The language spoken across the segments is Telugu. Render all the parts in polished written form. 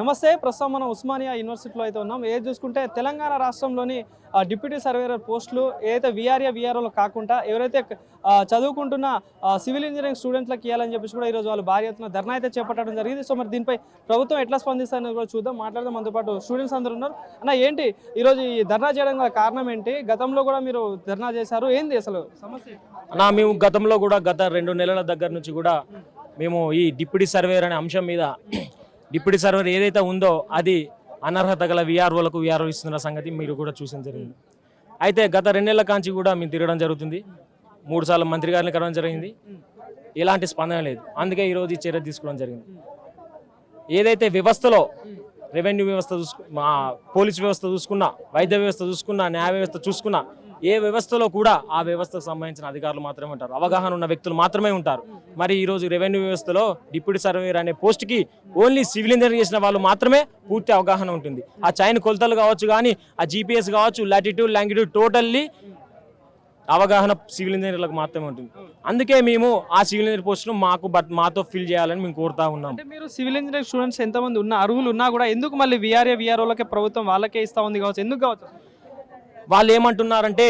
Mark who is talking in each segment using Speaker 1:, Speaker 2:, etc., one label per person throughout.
Speaker 1: నమస్తే. ప్రస్తుతం మనం ఉస్మానియా యూనివర్సిటీలో అయితే ఉన్నాం. ఏది చూసుకుంటే తెలంగాణ రాష్ట్రంలోని డిప్యూటీ సర్వేయర్ పోస్టులు ఏదైతే విఆర్ఓలు కాకుండా ఎవరైతే చదువుకుంటున్న సివిల్ ఇంజనీరింగ్ స్టూడెంట్లకు ఇవ్వాలని చెప్పేసి కూడా ఈరోజు వాళ్ళు భారీ ఎత్తున ధర్నా అయితే చేపట్టడం జరిగింది. సో మరి దీనిపై ప్రభుత్వం ఎట్లా స్పందిస్తుందని కూడా చూద్దాం, మాట్లాడదాం. మనతో పాటు స్టూడెంట్స్ అందరూ ఉన్నారు. అన్న, ఏంటి ఈరోజు ఈ ధర్నా చేయడం గల కారణం ఏంటి? గతంలో కూడా మీరు ధర్నా చేశారు, ఏంది అసలు సమస్య?
Speaker 2: అన్నా, మేము గతంలో కూడా గత 2 నెలల దగ్గర నుంచి కూడా మేము ఈ డిప్యూటీ సర్వేయర్ అనే అంశం మీద డిప్యూటీ సర్వేయర్ ఏదైతే ఉందో అది అనర్హత గల విఆర్ఓలకు విఆర్ఓ ఇస్తున్న సంగతి మీరు కూడా చూసిన జరిగింది. అయితే గత 2 నెలల కాంచి కూడా మేము తిరగడం జరుగుతుంది. 3 సార్లు మంత్రి గారిని కలవడం జరిగింది. ఎలాంటి స్పందన లేదు. అందుకే ఈరోజు ఈ చర్య తీసుకోవడం జరిగింది. ఏదైతే వ్యవస్థలో రెవెన్యూ వ్యవస్థ మా పోలీస్ వ్యవస్థ చూసుకున్నా, వైద్య వ్యవస్థ చూసుకున్నా, న్యాయ వ్యవస్థ చూసుకున్నా, ఏ వ్యవస్థలో కూడా ఆ వ్యవస్థకు సంబంధించిన అధికారులు మాత్రమే ఉంటారు, అవగాహన ఉన్న వ్యక్తులు మాత్రమే ఉంటారు. మరి ఈరోజు రెవెన్యూ వ్యవస్థలో డిప్యూటీ సర్వేయర్ అనే పోస్ట్కి ఓన్లీ సివిల్ ఇంజనీర్ చేసిన వాళ్ళు మాత్రమే పూర్తి అవగాహన ఉంటుంది. ఆ చైన్ కొలతలు కావచ్చు, కానీ ఆ జీపీఎస్ కావచ్చు, లాటిట్యూడ్ లాంగిట్యూడ్ టోటల్లీ అవగాహన సివిల్ ఇంజనీర్లకు మాత్రమే ఉంటుంది. అందుకే మేము ఆ సివిల్ ఇంజనీర్ పోస్టును మాతో ఫిల్ చేయాలని మేము కోరుతా ఉన్నాం.
Speaker 1: అంటే మీరు సివిల్ ఇంజనీరింగ్ స్టూడెంట్స్ ఎంతమంది ఉన్నా, అర్హులు ఉన్నా కూడా ఎందుకు మళ్ళీ విఆర్ఓలకే ప్రభుత్వం వాళ్ళకే ఇస్తా ఉంది కావచ్చు, ఎందుకు కావచ్చు?
Speaker 2: వాళ్ళు ఏమంటున్నారంటే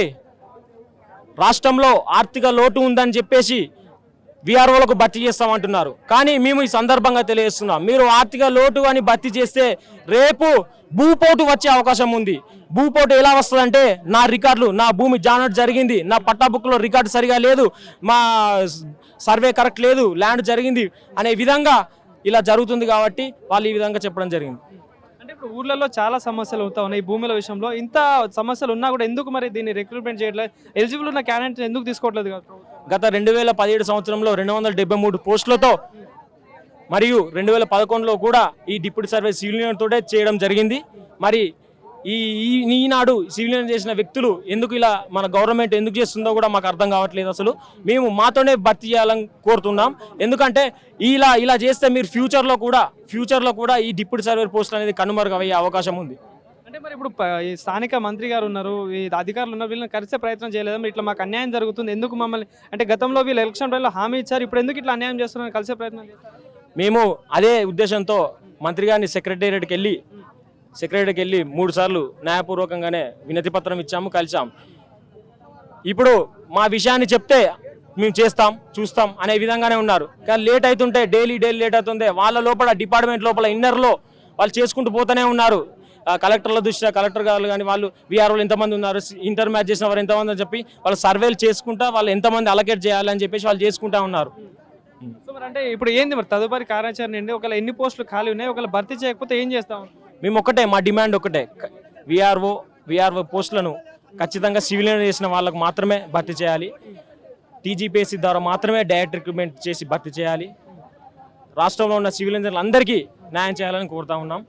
Speaker 2: రాష్ట్రంలో ఆర్థిక లోటు ఉందని చెప్పేసి విఆర్ఓలకు భర్తీ చేస్తామంటున్నారు. కానీ మేము ఈ సందర్భంగా తెలియజేస్తున్నాం, మీరు ఆర్థిక లోటు అని భర్తీ చేస్తే రేపు భూపోటు వచ్చే అవకాశం ఉంది. భూపోటు ఎలా వస్తుందంటే, నా రికార్డులు, నా భూమి జానట్ జరిగింది, నా పట్టా బుక్లో రికార్డు సరిగా లేదు, మా సర్వే కరెక్ట్ లేదు, ల్యాండ్ జరిగింది అనే విధంగా ఇలా జరుగుతుంది. కాబట్టి వాళ్ళు ఈ విధంగా చెప్పడం జరిగింది.
Speaker 1: అంటే ఇప్పుడు ఊర్లలో చాలా సమస్యలు అవుతా ఉన్నాయి. భూముల విషయంలో ఇంత సమస్యలు ఉన్నా కూడా ఎందుకు మరి దీన్ని రిక్రూట్మెంట్ చేయట్లేదు? ఎలిజిబుల్ ఉన్న క్యాండిడేట్ ఎందుకు తీసుకోవట్లేదు?
Speaker 2: గత 2017 సంవత్సరంలో 273 పోస్టులతో మరియు 2011లో కూడా ఈ డిప్యూటీ సర్వే సివిల్ ఇంజనీర్ తోటే చేయడం జరిగింది. మరి ఈనాడు సివిల్ ఇంజనీర్ చేసిన వ్యక్తులు ఎందుకు ఇలా మన గవర్నమెంట్ ఎందుకు చేస్తుందో కూడా మాకు అర్థం కావట్లేదు. అసలు మేము మాతోనే భర్తీ చేయాలని కోరుతున్నాం. ఎందుకంటే ఇలా చేస్తే మీరు ఫ్యూచర్లో కూడా ఈ డిప్యూటీ సర్వేయర్ పోస్ట్ అనేది కనుమరుగయ్యే అవకాశం ఉంది.
Speaker 1: అంటే మరి ఇప్పుడు ఈ స్థానిక మంత్రి గారు ఉన్నారు, ఈ అధికారులు ఉన్నారు, వీళ్ళని కలిసే ప్రయత్నం చేయలేదు? మరి ఇట్లా మాకు అన్యాయం జరుగుతుంది, ఎందుకు మమ్మల్ని, అంటే గతంలో వీళ్ళు ఎలక్షన్ టైంలో హామీ ఇచ్చారు, ఇప్పుడు ఎందుకు ఇట్లా అన్యాయం చేస్తున్నారని కలిసే ప్రయత్నం చేస్తారు?
Speaker 2: మేము అదే ఉద్దేశంతో మంత్రి గారిని సెక్రటేరియట్కి వెళ్ళి 3 సార్లు న్యాయపూర్వకంగానే వినతి పత్రం ఇచ్చాము, కలిసాం. ఇప్పుడు మా విషయాన్ని చెప్తే మేము చేస్తాం, చూస్తాం అనే విధంగానే ఉన్నారు. కానీ లేట్ అవుతుంటే డైలీ లేట్ అవుతుంది. వాళ్ళ లోపల డిపార్ట్మెంట్ లోపల ఇన్నర్లో వాళ్ళు చేసుకుంటూ పోతూనే ఉన్నారు. కలెక్టర్ల దృష్ట్యా కలెక్టర్ గారు కానీ వాళ్ళు విఆర్ఓలు ఎంతమంది ఉన్నారు, ఇంటర్ మ్యాచ్ చేసిన వారు ఎంతమంది అని చెప్పి వాళ్ళు సర్వేలు చేసుకుంటా వాళ్ళు ఎంతమంది అలకేట్ చేయాలని చెప్పేసి వాళ్ళు చేసుకుంటా ఉన్నారు.
Speaker 1: సో మరి అంటే ఇప్పుడు ఏంది మరి తదుపరి కార్యాచరణ ఏంటి? ఒకవేళ ఎన్ని పోస్టులు ఖాళీ ఉన్నాయి, ఒకవేళ భర్తీ చేయకపోతే ఏం చేస్తాం?
Speaker 2: మేము ఒకటే, మా డిమాండ్ ఒకటే, విఆర్ఓ పోస్టులను ఖచ్చితంగా సివిల్ ఇంజనీర్ చేసిన వాళ్ళకు మాత్రమే భర్తీ చేయాలి. టీజీపీఎస్సీ ద్వారా మాత్రమే డైరెక్ట్ రిక్రూట్మెంట్ చేసి భర్తీ చేయాలి. రాష్ట్రంలో ఉన్న సివిల్ ఇంజనీర్లు అందరికీ న్యాయం చేయాలని కోరుతా ఉన్నాం.